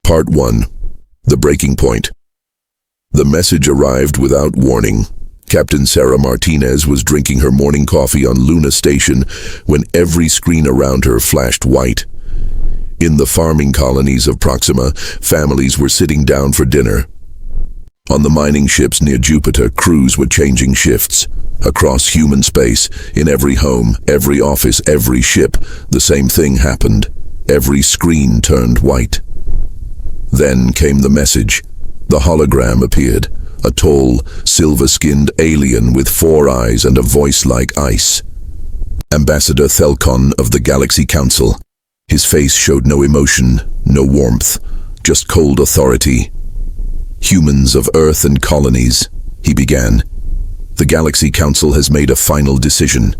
Part 1. The Breaking Point. The message arrived without warning. Captain Sarah Martinez was drinking her morning coffee on Luna Station when every screen around her flashed white. In the farming colonies of Proxima, families were sitting down for dinner. On the mining ships near Jupiter, crews were changing shifts. Across human space, in every home, every office, every ship, the same thing happened. Every screen turned white. Then came the message. The hologram appeared, a tall, silver-skinned alien with 4 eyes and a voice like ice. Ambassador Thelkon of the Galaxy Council. His face showed no emotion, no warmth, just cold authority. Humans of Earth and colonies, he began. The Galaxy Council has made a final decision.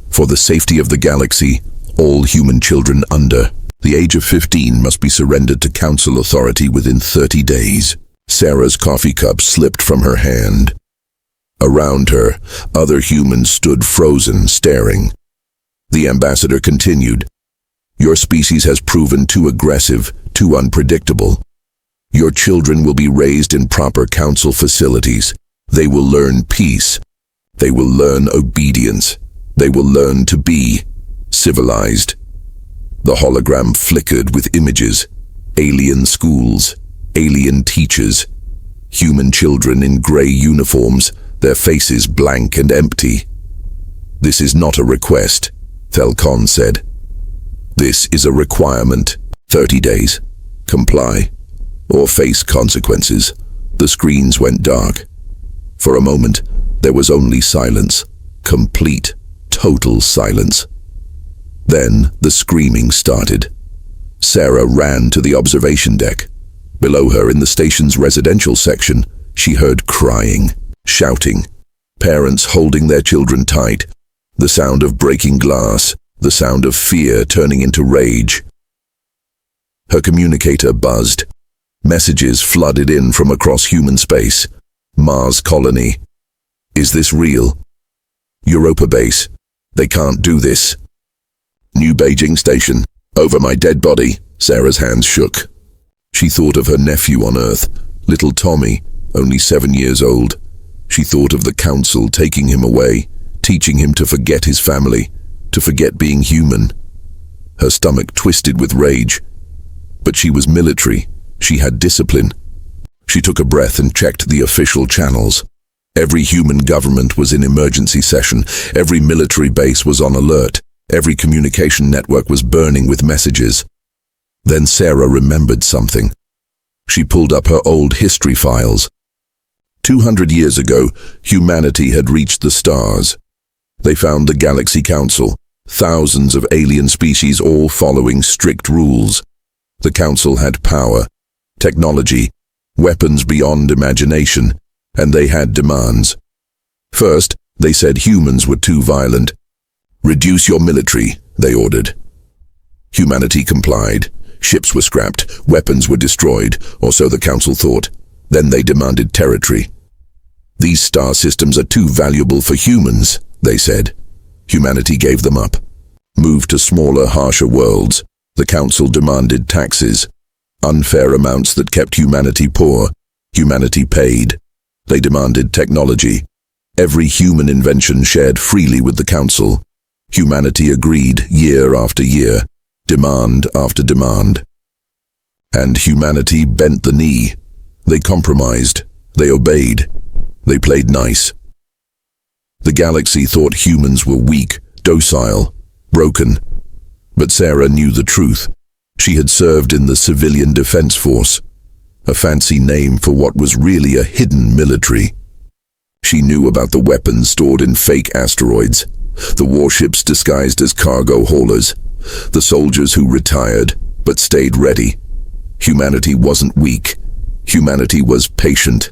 For the safety of the galaxy, all human children under the age of 15 must be surrendered to Council authority within 30 days. Sarah's coffee cup slipped from her hand. Around her, other humans stood frozen, staring. The ambassador continued. Your species has proven too aggressive, too unpredictable. Your children will be raised in proper council facilities. They will learn peace. They will learn obedience. They will learn to be civilized. The hologram flickered with images. Alien schools, alien teachers, human children in gray uniforms, their faces blank and empty. This is not a request, Thelkon said. This is a requirement. 30 days. Comply, or face consequences. The screens went dark. For a moment, there was only silence. Complete, total silence. Then the screaming started. Sarah ran to the observation deck. Below her, in the station's residential section, she heard crying, shouting, parents holding their children tight, the sound of breaking glass, the sound of fear turning into rage. Her communicator buzzed. Messages flooded in from across human space. Mars colony. Is this real? Europa base. They can't do this. New Beijing station. Over my dead body. Sarah's hands shook. She thought of her nephew on Earth, little Tommy, only 7 years old. She thought of the council taking him away, teaching him to forget his family, to forget being human. Her stomach twisted with rage. But she was military. She had discipline. She took a breath and checked the official channels. Every human government was in emergency session. Every military base was on alert. Every communication network was burning with messages. Then Sarah remembered something. She pulled up her old history files. 200 years ago, humanity had reached the stars. They found the Galaxy Council, thousands of alien species all following strict rules. The Council had power, technology, weapons beyond imagination, and they had demands. First, they said humans were too violent. Reduce your military, they ordered. Humanity complied. Ships were scrapped, weapons were destroyed, or so the Council thought. Then they demanded territory. These star systems are too valuable for humans, they said. Humanity gave them up. Moved to smaller, harsher worlds. The Council demanded taxes. Unfair amounts that kept humanity poor. Humanity paid. They demanded technology. Every human invention shared freely with the Council. Humanity agreed year after year, demand after demand. And humanity bent the knee. They compromised. They obeyed. They played nice. The galaxy thought humans were weak, docile, broken. But Sarah knew the truth. She had served in the Civilian Defense Force, a fancy name for what was really a hidden military. She knew about the weapons stored in fake asteroids, the warships disguised as cargo haulers, the soldiers who retired but stayed ready. Humanity wasn't weak. Humanity was patient.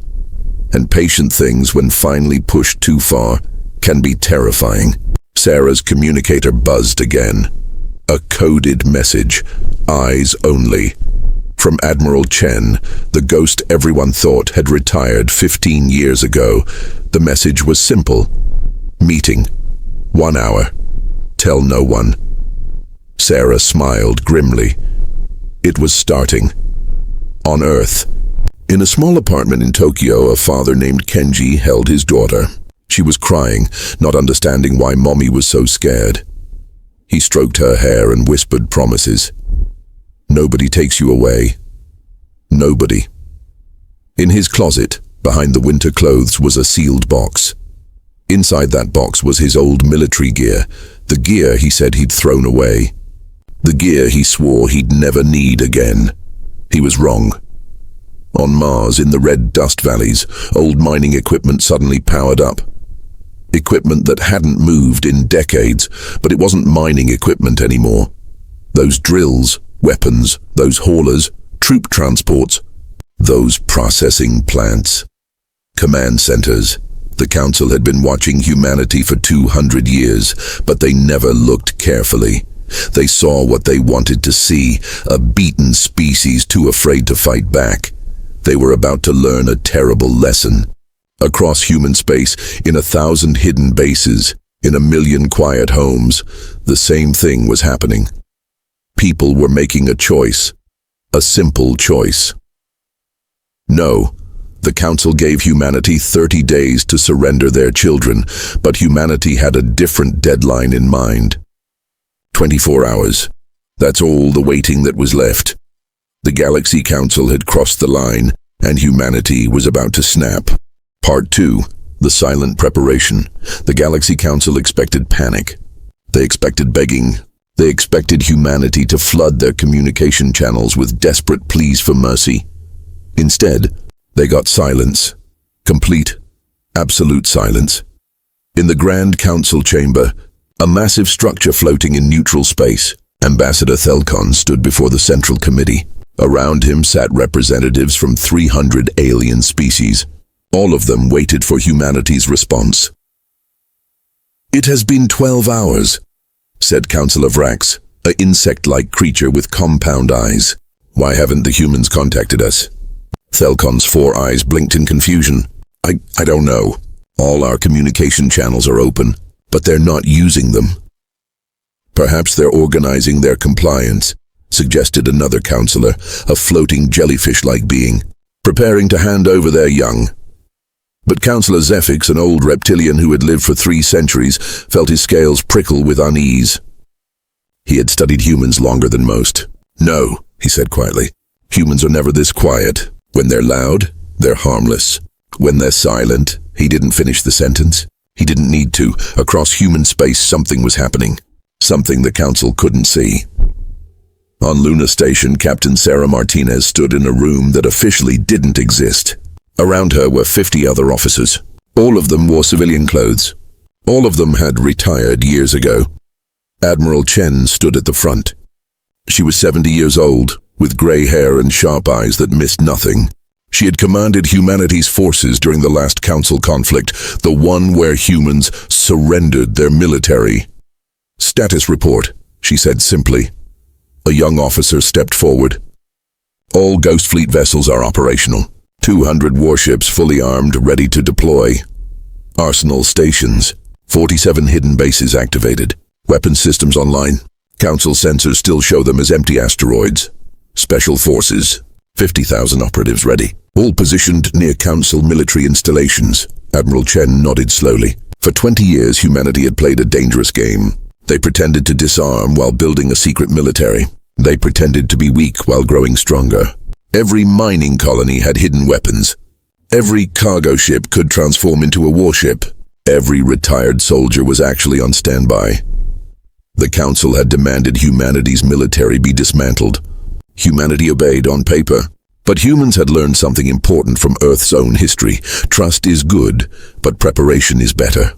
And patient things, when finally pushed too far, can be terrifying. Sarah's communicator buzzed again. A coded message. Eyes only. From Admiral Chen, the ghost everyone thought had retired 15 years ago. The message was simple. Meeting. 1 hour. Tell no one. Sarah smiled grimly. It was starting. on Earth. In a small apartment in Tokyo, a father named Kenji held his daughter. She was crying, not understanding why Mommy was so scared. He stroked her hair and whispered promises. Nobody takes you away. Nobody. In his closet, behind the winter clothes, was a sealed box. Inside that box was his old military gear, the gear he said he'd thrown away. The gear he swore he'd never need again. He was wrong. On Mars, in the red dust valleys, old mining equipment suddenly powered up. Equipment that hadn't moved in decades, but it wasn't mining equipment anymore. Those drills, weapons, those haulers, troop transports, those processing plants. Command centers. The Council had been watching humanity for 200 years, but they never looked carefully. They saw what they wanted to see, a beaten species too afraid to fight back. They were about to learn a terrible lesson. Across human space, in 1,000 hidden bases, in 1,000,000 quiet homes, the same thing was happening. People were making a choice. A simple choice. No. The Council gave humanity 30 days to surrender their children, but humanity had a different deadline in mind. 24 hours. That's all the waiting that was left. The Galaxy Council had crossed the line, and humanity was about to snap. Part 2. The silent preparation. The Galaxy Council expected panic. They expected begging. They expected humanity to flood their communication channels with desperate pleas for mercy. Instead, they got silence. Complete, absolute silence. In the Grand Council chamber, a massive structure floating in neutral space, Ambassador Thelkon stood before the Central Committee. Around him sat representatives from 300 alien species. All of them waited for humanity's response. "It has been 12 hours, said Councillor Vrax, an insect-like creature with compound eyes. "Why haven't the humans contacted us?" Thelkon's 4 eyes blinked in confusion. I don't know. All our communication channels are open, but they're not using them." "Perhaps they're organizing their compliance," suggested another councillor, a floating jellyfish-like being, "preparing to hand over their young." But Councillor Zefix, an old reptilian who had lived for 3 centuries, felt his scales prickle with unease. He had studied humans longer than most. "No," he said quietly. "Humans are never this quiet. When they're loud, they're harmless. When they're silent," he didn't finish the sentence. He didn't need to. Across human space, something was happening. Something the Council couldn't see. On Luna Station, Captain Sarah Martinez stood in a room that officially didn't exist. Around her were 50 other officers. All of them wore civilian clothes. All of them had retired years ago. Admiral Chen stood at the front. She was 70 years old, with grey hair and sharp eyes that missed nothing. She had commanded humanity's forces during the last Council conflict, the one where humans surrendered their military. "Status report," she said simply. A young officer stepped forward. "All Ghost Fleet vessels are operational. 200 warships fully armed, ready to deploy. Arsenal stations. 47 hidden bases activated. Weapon systems online. Council sensors still show them as empty asteroids. Special forces. 50,000 operatives ready. All positioned near Council military installations." Admiral Chen nodded slowly. For 20 years, humanity had played a dangerous game. They pretended to disarm while building a secret military. They pretended to be weak while growing stronger. Every mining colony had hidden weapons. Every cargo ship could transform into a warship. Every retired soldier was actually on standby. The Council had demanded humanity's military be dismantled. Humanity obeyed on paper. But humans had learned something important from Earth's own history. Trust is good, but preparation is better.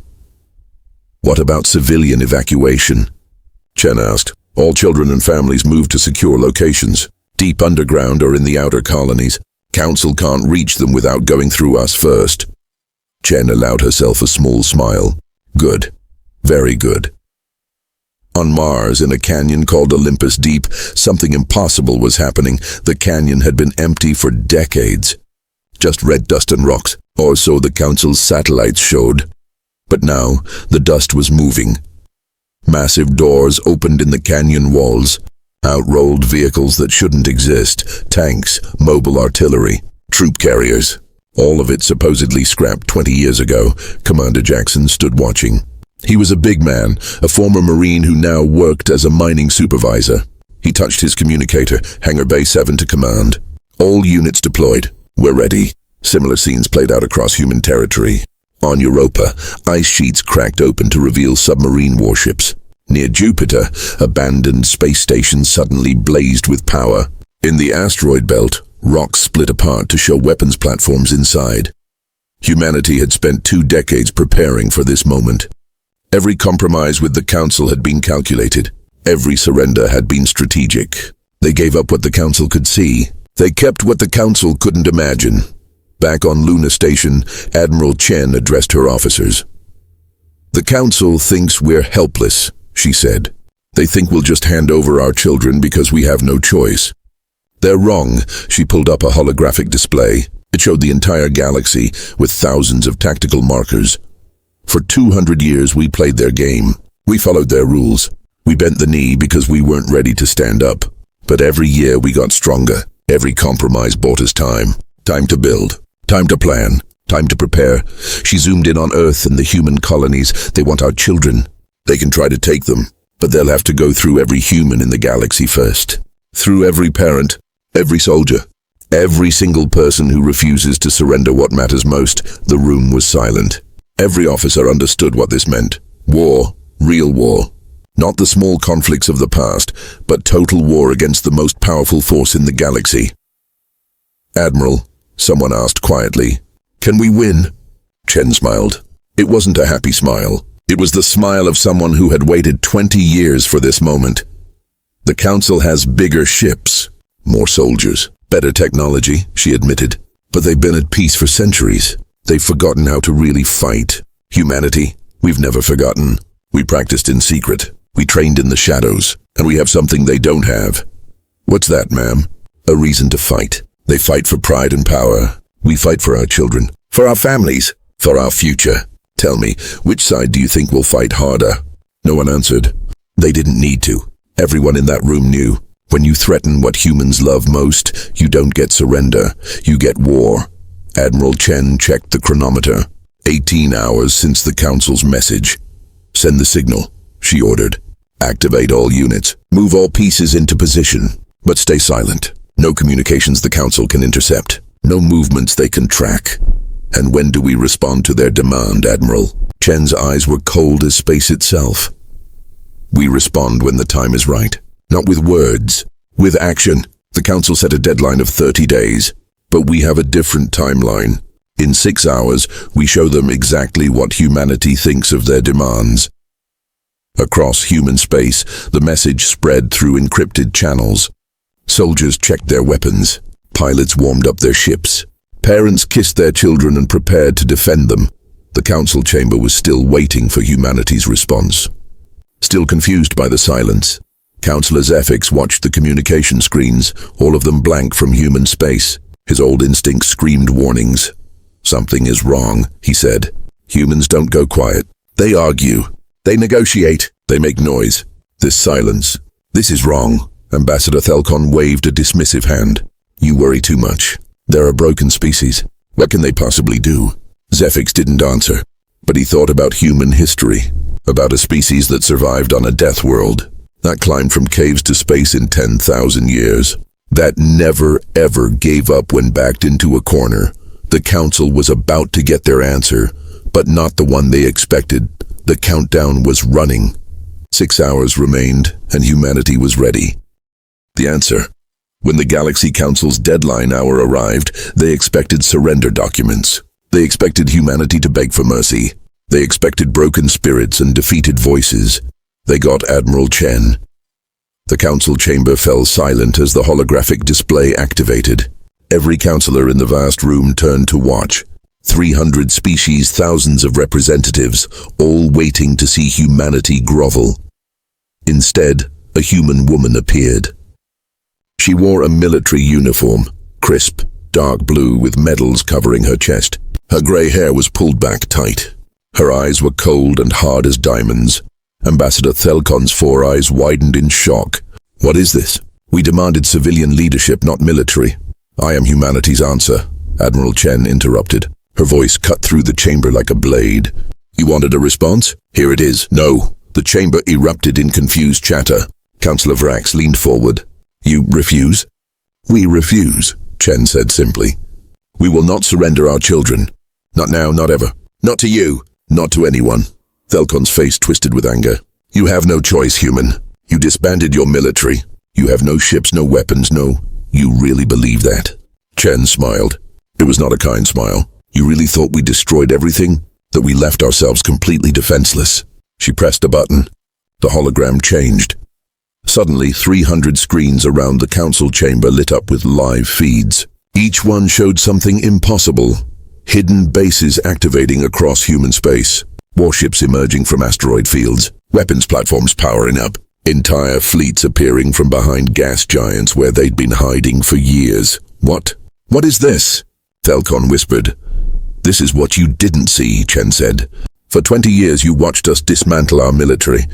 "What about civilian evacuation?" Chen asked. "All children and families moved to secure locations, deep underground or in the outer colonies. Council can't reach them without going through us first." Chen allowed herself a small smile. "Good. Very good." On Mars, in a canyon called Olympus Deep, something impossible was happening. The canyon had been empty for decades. Just red dust and rocks, or so the Council's satellites showed. But now, the dust was moving. Massive doors opened in the canyon walls. Out-rolled vehicles that shouldn't exist, tanks, mobile artillery, troop carriers. All of it supposedly scrapped 20 years ago. Commander Jackson stood watching. He was a big man, a former Marine who now worked as a mining supervisor. He touched his communicator, Hangar Bay 7 to command. All units deployed. We're ready. Similar scenes played out across human territory. On Europa, ice sheets cracked open to reveal submarine warships. Near Jupiter, abandoned space stations suddenly blazed with power. In the asteroid belt, rocks split apart to show weapons platforms inside. Humanity had spent 2 decades preparing for this moment. Every compromise with the Council had been calculated. Every surrender had been strategic. They gave up what the Council could see. They kept what the Council couldn't imagine. Back on Luna Station, Admiral Chen addressed her officers. "The Council thinks we're helpless," she said. "They think we'll just hand over our children because we have no choice." "They're wrong." She pulled up a holographic display. It showed the entire galaxy with thousands of tactical markers. For 200 years we played their game. We followed their rules. We bent the knee because we weren't ready to stand up. But every year we got stronger. Every compromise bought us time. Time to build. Time to plan. Time to prepare. She zoomed in on Earth and the human colonies. They want our children. They can try to take them, but they'll have to go through every human in the galaxy first. Through every parent, every soldier, every single person who refuses to surrender what matters most. The room was silent. Every officer understood what this meant. War, real war. Not the small conflicts of the past, but total war against the most powerful force in the galaxy. "Admiral," someone asked quietly, "can we win?" Chen smiled. It wasn't a happy smile. It was the smile of someone who had waited 20 years for this moment. "The Council has bigger ships, more soldiers, better technology," she admitted. "But they've been at peace for centuries. They've forgotten how to really fight. Humanity, we've never forgotten. We practiced in secret. We trained in the shadows. And we have something they don't have." "What's that, ma'am?" "A reason to fight. They fight for pride and power. We fight for our children, for our families, for our future. Tell me, which side do you think will fight harder?" No one answered. They didn't need to. Everyone in that room knew. When you threaten what humans love most, you don't get surrender. You get war. Admiral Chen checked the chronometer. 18 hours since the Council's message. "Send the signal," she ordered. "Activate all units. Move all pieces into position. But stay silent. No communications the Council can intercept. No movements they can track." "And when do we respond to their demand, Admiral?" Chen's eyes were cold as space itself. "We respond when the time is right. Not with words, with action. The Council set a deadline of 30 days. But we have a different timeline. In 6 hours, we show them exactly what humanity thinks of their demands." Across human space, the message spread through encrypted channels. Soldiers checked their weapons. Pilots warmed up their ships. Parents kissed their children and prepared to defend them. The Council chamber was still waiting for humanity's response. Still confused by the silence, Councillor Zephyx watched the communication screens, all of them blank from human space. His old instincts screamed warnings. "Something is wrong," he said. "Humans don't go quiet. They argue. They negotiate. They make noise. This silence. This is wrong." Ambassador Thelkon waved a dismissive hand. "You worry too much. They're a broken species. What can they possibly do?" Zephyx didn't answer, but he thought about human history, about a species that survived on a death world, that climbed from caves to space in 10,000 years, that never ever gave up when backed into a corner. The Council was about to get their answer, but not the one they expected. The countdown was running. 6 hours remained, and humanity was ready. The answer. When the Galaxy Council's deadline hour arrived, they expected surrender documents. They expected humanity to beg for mercy. They expected broken spirits and defeated voices. They got Admiral Chen. The Council chamber fell silent as the holographic display activated. Every councillor in the vast room turned to watch. 300 species, thousands of representatives, all waiting to see humanity grovel. Instead, a human woman appeared. She wore a military uniform, crisp, dark blue with medals covering her chest. Her grey hair was pulled back tight. Her eyes were cold and hard as diamonds. Ambassador Thelkon's 4 eyes widened in shock. What is this? We demanded civilian leadership, not military. I am humanity's answer, Admiral Chen interrupted. Her voice cut through the chamber like a blade. You wanted a response? Here it is. No. The chamber erupted in confused chatter. Councillor Vrax leaned forward. You refuse? We refuse, Chen said simply. We will not surrender our children. Not now, not ever. Not to you. Not to anyone. Thelkon's face twisted with anger. You have no choice, human. You disbanded your military. You have no ships, no weapons, no... You really believe that? Chen smiled. It was not a kind smile. You really thought we destroyed everything? That we left ourselves completely defenseless? She pressed a button. The hologram changed. Suddenly, 300 screens around the council chamber lit up with live feeds. Each one showed something impossible. Hidden bases activating across human space. Warships emerging from asteroid fields. Weapons platforms powering up. Entire fleets appearing from behind gas giants where they'd been hiding for years. What? What is this? Thelkon whispered. This is what you didn't see, Chen said. For 20 years you watched us dismantle our military.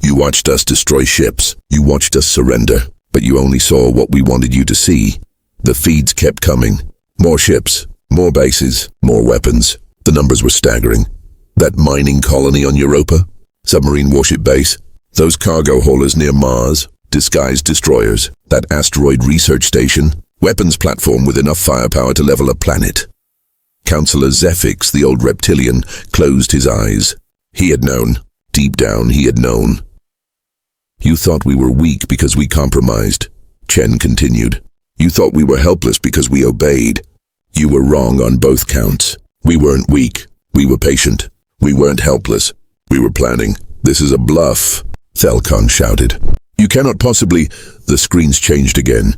You watched us destroy ships. You watched us surrender. But you only saw what we wanted you to see. The feeds kept coming. More ships, more bases, more weapons. The numbers were staggering. That mining colony on Europa? Submarine warship base? Those cargo haulers near Mars? Disguised destroyers? That asteroid research station? Weapons platform with enough firepower to level a planet? Councillor Zefix, the old reptilian, closed his eyes. He had known. Deep down, he had known. You thought we were weak because we compromised, Chen continued. You thought we were helpless because we obeyed. You were wrong on both counts. We weren't weak. We were patient. We weren't helpless. We were planning. This is a bluff, Thelkon shouted. You cannot possibly... The screens changed again.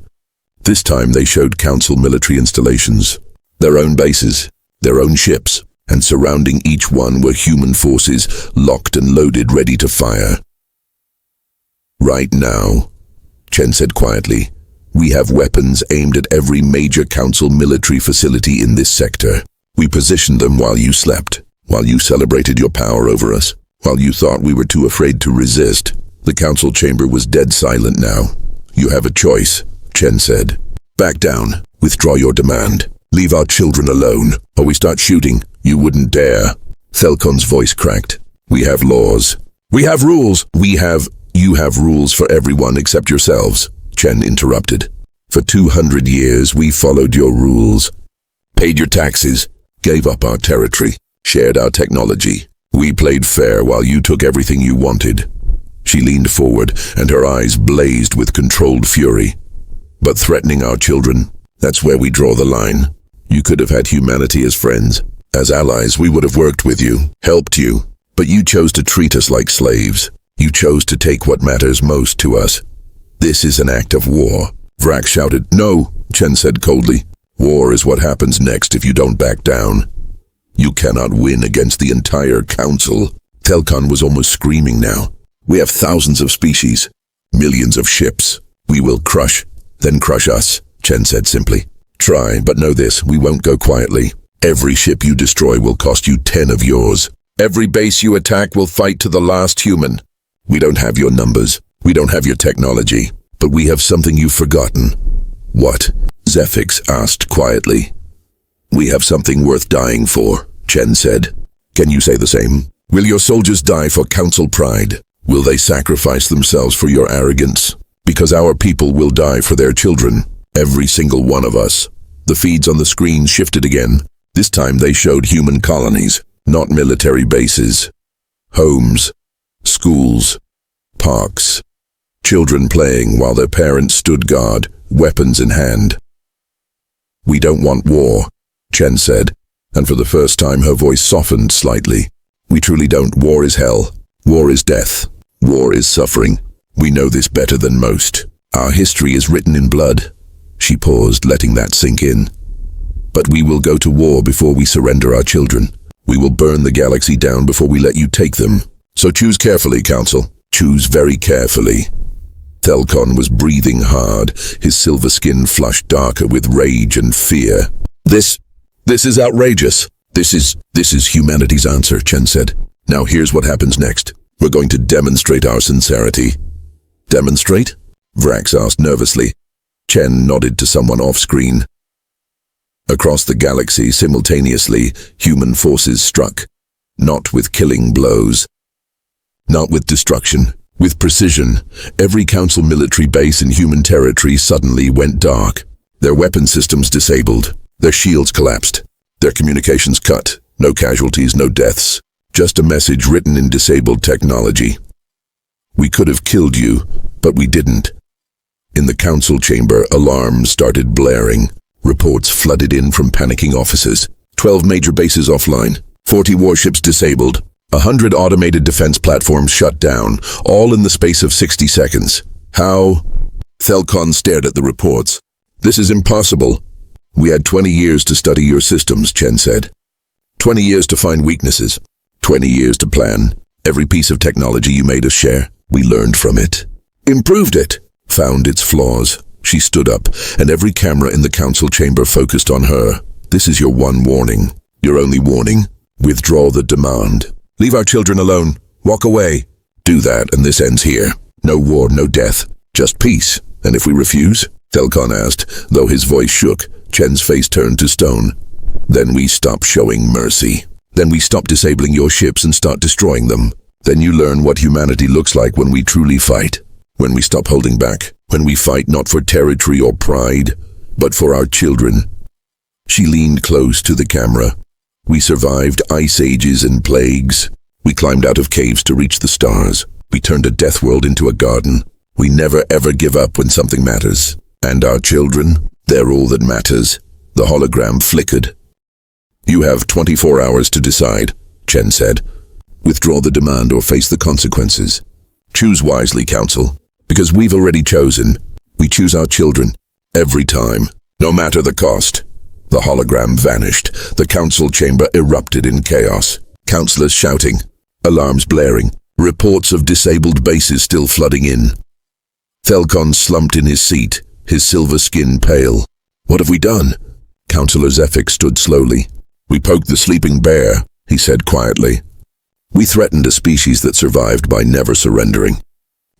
This time they showed council military installations. Their own bases, their own ships, and surrounding each one were human forces, locked and loaded, ready to fire. Right now, Chen said quietly, we have weapons aimed at every major council military facility in this sector. We positioned them while you slept, while you celebrated your power over us, while you thought we were too afraid to resist. The council chamber was dead silent now. You have a choice, Chen said. Back down. Withdraw your demand. Leave our children alone, or we start shooting. You wouldn't dare. Thelkon's voice cracked. We have laws. We have rules. You have rules for everyone except yourselves, Chen interrupted. For 200 years we followed your rules. Paid your taxes. Gave up our territory. Shared our technology. We played fair while you took everything you wanted. She leaned forward, and her eyes blazed with controlled fury. But threatening our children, that's where we draw the line. You could have had humanity as friends. As allies, we would have worked with you, helped you. But you chose to treat us like slaves. You chose to take what matters most to us. This is an act of war. Vrax shouted. No, Chen said coldly. War is what happens next if you don't back down. You cannot win against the entire council. Thelkon was almost screaming now. We have thousands of species, millions of ships. We will crush, then crush us, Chen said simply. Try, but know this, we won't go quietly. Every ship you destroy will cost you 10 of yours. Every base you attack will fight to the last human. We don't have your numbers. We don't have your technology. But we have something you've forgotten. What? Zefix asked quietly. We have something worth dying for, Chen said. Can you say the same? Will your soldiers die for council pride? Will they sacrifice themselves for your arrogance? Because our people will die for their children. Every single one of us. The feeds on the screen shifted again. This time they showed human colonies, not military bases. Homes, schools, parks. Children playing while their parents stood guard, weapons in hand. We don't want war, Chen said, and for the first time her voice softened slightly. We truly don't. War is hell. War is death. War is suffering. We know this better than most. Our history is written in blood. She paused, letting that sink in. But we will go to war before we surrender our children. We will burn the galaxy down before we let you take them. So choose carefully, Council. Choose very carefully. Thelkon was breathing hard, his silver skin flushed darker with rage and fear. This is outrageous. This is humanity's answer, Chen said. Now here's what happens next. We're going to demonstrate our sincerity. Demonstrate? Vrax asked nervously. Chen nodded to someone off-screen. Across the galaxy, simultaneously, human forces struck. Not with killing blows. Not with destruction. With precision. Every Council military base in human territory suddenly went dark. Their weapon systems disabled. Their shields collapsed. Their communications cut. No casualties, no deaths. Just a message written in disabled technology. We could have killed you, but we didn't. In the Council chamber, alarms started blaring. Reports flooded in from panicking officers. 12 major bases offline. 40 warships disabled. 100 automated defense platforms shut down, all in the space of 60 seconds. How? Thelcon stared at the reports. This is impossible. We had 20 years to study your systems, Chen said. 20 years to find weaknesses. 20 years to plan. Every piece of technology you made us share, we learned from it. Improved it. Found its flaws. She stood up, and every camera in the Council chamber focused on her. This is your one warning. Your only warning. Withdraw the demand. Leave our children alone. Walk away. Do that, and this ends here. No war, no death. Just peace. And if we refuse? Thelcon asked, though his voice shook. Chen's face turned to stone. Then we stop showing mercy. Then we stop disabling your ships and start destroying them. Then you learn what humanity looks like when we truly fight. When we stop holding back. When we fight not for territory or pride, but for our children. She leaned close to the camera. We survived ice ages and plagues. We climbed out of caves to reach the stars. We turned a death world into a garden. We never ever give up when something matters. And our children, they're all that matters. The hologram flickered. You have 24 hours to decide, Chen said. Withdraw the demand or face the consequences. Choose wisely, Council. Because we've already chosen. We choose our children. Every time. No matter the cost. The hologram vanished. The Council chamber erupted in chaos. Councillors shouting. Alarms blaring. Reports of disabled bases still flooding in. Thelcon slumped in his seat, his silver skin pale. What have we done? Councillor Zephyr stood slowly. We poked the sleeping bear, he said quietly. We threatened a species that survived by never surrendering.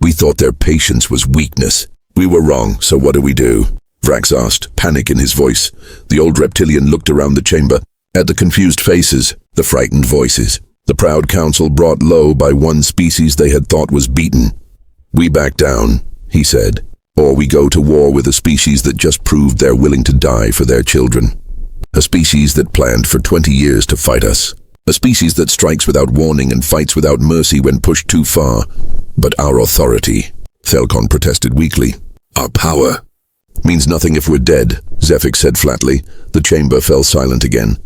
We thought their patience was weakness. We were wrong, so what do we do? Vrax asked, panic in his voice. The old reptilian looked around the chamber, at the confused faces, the frightened voices. The proud council brought low by one species they had thought was beaten. We back down, he said, or we go to war with a species that just proved they're willing to die for their children. A species that planned for 20 years to fight us. A species that strikes without warning and fights without mercy when pushed too far. But our authority, Thelcon protested weakly, our power, means nothing if we're dead, Zephyr said flatly. The chamber fell silent again.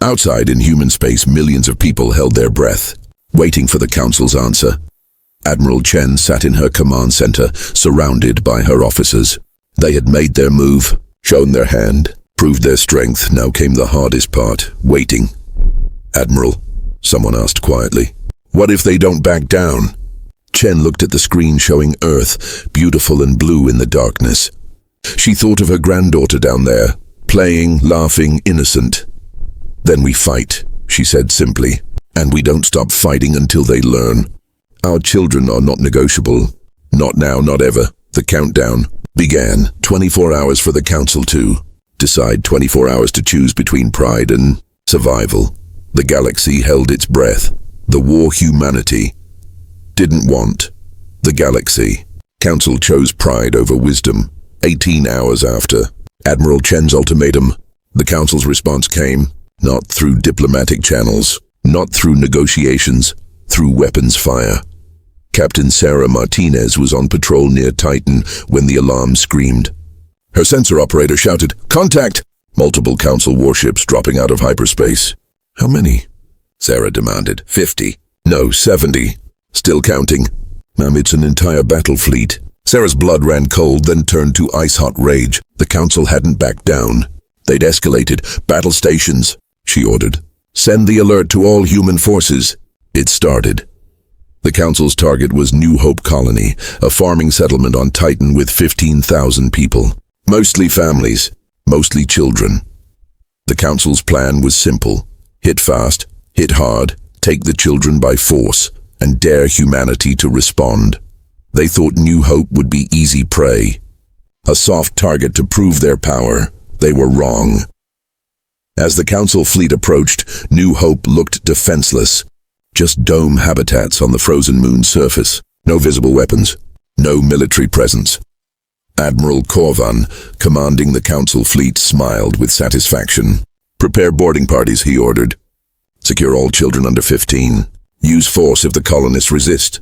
Outside in human space, millions of people held their breath, waiting for the Council's answer. Admiral Chen sat in her command center, surrounded by her officers. They had made their move, shown their hand, proved their strength. Now came the hardest part, waiting. Admiral, someone asked quietly, what if they don't back down? Chen looked at the screen showing Earth, beautiful and blue in the darkness. She thought of her granddaughter down there, playing, laughing, innocent. Then we fight, she said simply, and we don't stop fighting until they learn. Our children are not negotiable. Not now, not ever. The countdown began. 24 hours for the Council to decide, 24 hours to choose between pride and survival. The galaxy held its breath. The war humanity didn't want. The galaxy. Council chose pride over wisdom. 18 hours after Admiral Chen's ultimatum, the Council's response came, not through diplomatic channels, not through negotiations, through weapons fire. Captain Sarah Martinez was on patrol near Titan when the alarm screamed. Her sensor operator shouted, "Contact!" Multiple Council warships dropping out of hyperspace. How many? Sarah demanded. 50. No, 70. Still counting. Ma'am, it's an entire battle fleet. Sarah's blood ran cold, then turned to ice-hot rage. The Council hadn't backed down. They'd escalated. Battle stations, she ordered. Send the alert to all human forces. It started. The Council's target was New Hope Colony, a farming settlement on Titan with 15,000 people. Mostly families, mostly children. The Council's plan was simple. Hit fast, hit hard, take the children by force, and dare humanity to respond. They thought New Hope would be easy prey, a soft target to prove their power. They were wrong. As the Council fleet approached, New Hope looked defenseless. Just dome habitats on the frozen moon's surface. No visible weapons. No military presence. Admiral Corvan, commanding the Council fleet, smiled with satisfaction. "Prepare boarding parties," he ordered. "Secure all children under 15. Use force if the colonists resist."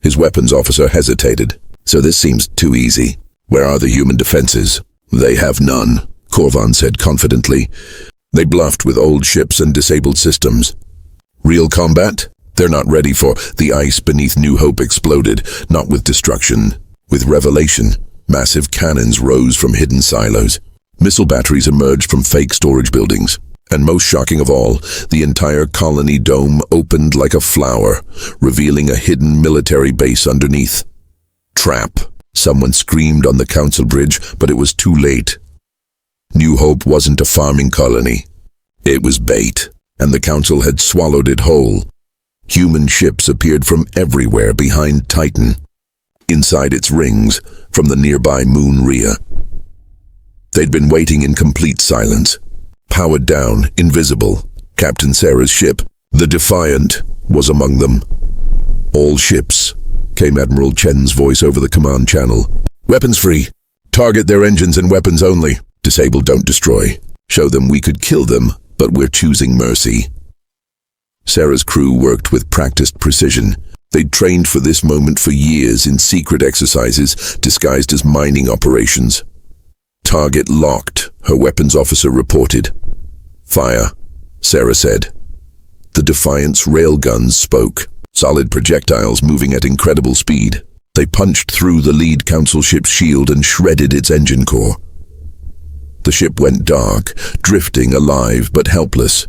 His weapons officer hesitated. "So this seems too easy. Where are the human defenses?" "They have none," Corvan said confidently. "They bluffed with old ships and disabled systems. Real combat? They're not ready for." The ice beneath New Hope exploded, not with destruction, with revelation. Massive cannons rose from hidden silos. Missile batteries emerged from fake storage buildings. And most shocking of all, the entire colony dome opened like a flower, revealing a hidden military base underneath. "Trap!" Someone screamed on the Council bridge, but it was too late. New Hope wasn't a farming colony. It was bait, and the Council had swallowed it whole. Human ships appeared from everywhere behind Titan, inside its rings, from the nearby moon Rhea. They'd been waiting in complete silence. Powered down, invisible, Captain Sarah's ship, the Defiant, was among them. "All ships," came Admiral Chen's voice over the command channel. "Weapons free. Target their engines and weapons only. Disable, don't destroy. Show them we could kill them, but we're choosing mercy." Sarah's crew worked with practiced precision. They'd trained for this moment for years in secret exercises disguised as mining operations. "Target locked," her weapons officer reported. "Fire," Sarah said. The Defiant's railguns spoke, solid projectiles moving at incredible speed. They punched through the lead Council ship's shield and shredded its engine core. The ship went dark, drifting alive but helpless.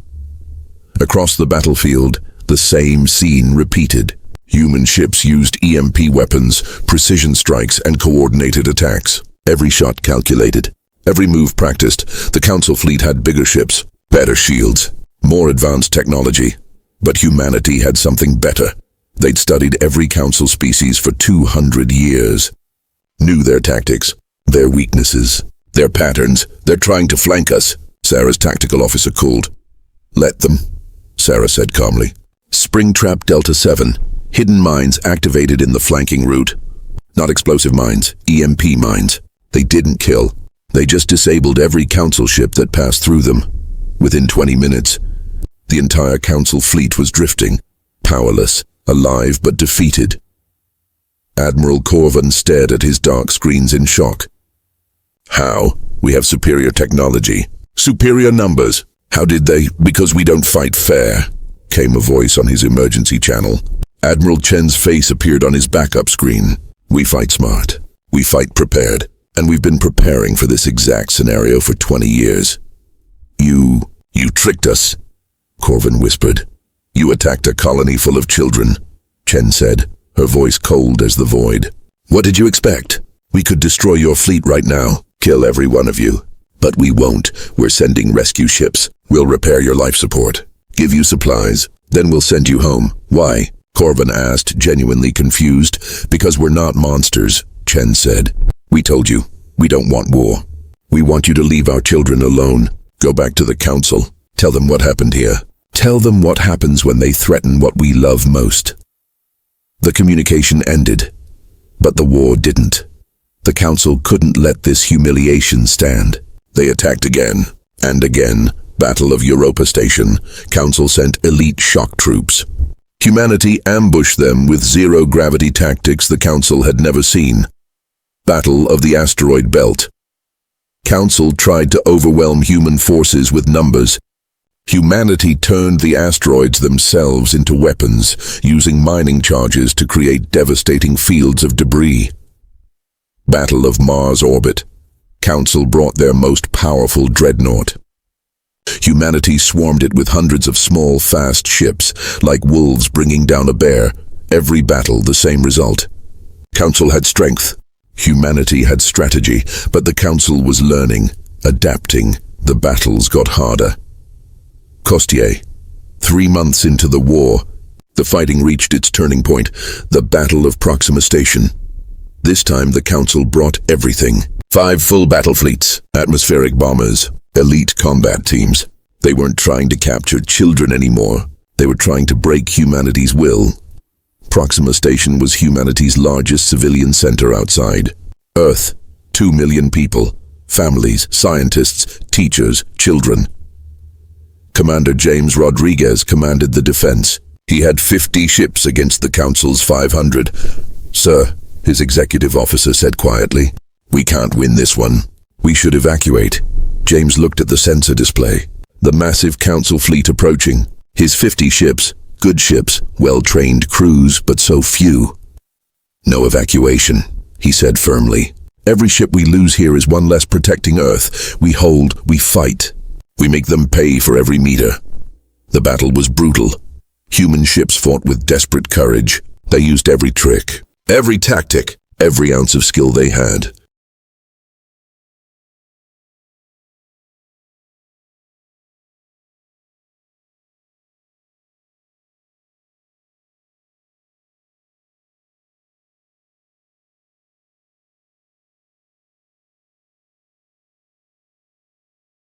Across the battlefield, the same scene repeated. Human ships used EMP weapons, precision strikes, and coordinated attacks. Every shot calculated, every move practiced. The Council fleet had bigger ships, better shields, more advanced technology. But humanity had something better. They'd studied every Council species for 200 years. Knew their tactics, their weaknesses, their patterns. "They're trying to flank us," Sarah's tactical officer called. "Let them," Sarah said calmly. Springtrap Delta 7, hidden mines activated in the flanking route. Not explosive mines, EMP mines. They didn't kill. They just disabled every Council ship that passed through them. Within 20 minutes, the entire Council fleet was drifting, powerless, alive but defeated. Admiral Corvan stared at his dark screens in shock. "How? We have superior technology. Superior numbers. How did they? Because we don't fight fair," came a voice on his emergency channel. Admiral Chen's face appeared on his backup screen. "We fight smart. We fight prepared. And we've been preparing for this exact scenario for 20 years. You tricked us," Corvan whispered. "You attacked a colony full of children," Chen said, her voice cold as the void. "What did you expect? We could destroy your fleet right now, kill every one of you. But we won't. We're sending rescue ships. We'll repair your life support, give you supplies, then we'll send you home." "Why?" Corvan asked, genuinely confused. "Because we're not monsters," Chen said. "We told you, we don't want war. We want you to leave our children alone. Go back to the Council. Tell them what happened here. Tell them what happens when they threaten what we love most." The communication ended, but the war didn't. The Council couldn't let this humiliation stand. They attacked again, and again. Battle of Europa Station. Council sent elite shock troops. Humanity ambushed them with zero-gravity tactics the Council had never seen. Battle of the Asteroid Belt. Council tried to overwhelm human forces with numbers. Humanity turned the asteroids themselves into weapons, using mining charges to create devastating fields of debris. Battle of Mars Orbit. Council brought their most powerful dreadnought. Humanity swarmed it with hundreds of small, fast ships, like wolves bringing down a bear. Every battle, the same result. Council had strength. Humanity had strategy, but the Council was learning, adapting. The battles got harder. Costier. 3 months into the war, the fighting reached its turning point, the Battle of Proxima Station. This time the Council brought everything. 5 full battle fleets, atmospheric bombers, elite combat teams. They weren't trying to capture children anymore. They were trying to break humanity's will. Proxima Station was humanity's largest civilian center outside. Earth, 2 million people, families, scientists, teachers, children. Commander James Rodriguez commanded the defense. He had 50 ships against the Council's 500. "Sir," his executive officer said quietly, "we can't win this one. We should evacuate." James looked at the sensor display. The massive Council fleet approaching. His 50 ships, good ships, well-trained crews, but so few. "No evacuation," he said firmly. "Every ship we lose here is one less protecting Earth. We hold, we fight. We make them pay for every meter." The battle was brutal. Human ships fought with desperate courage. They used every trick, every tactic, every ounce of skill they had.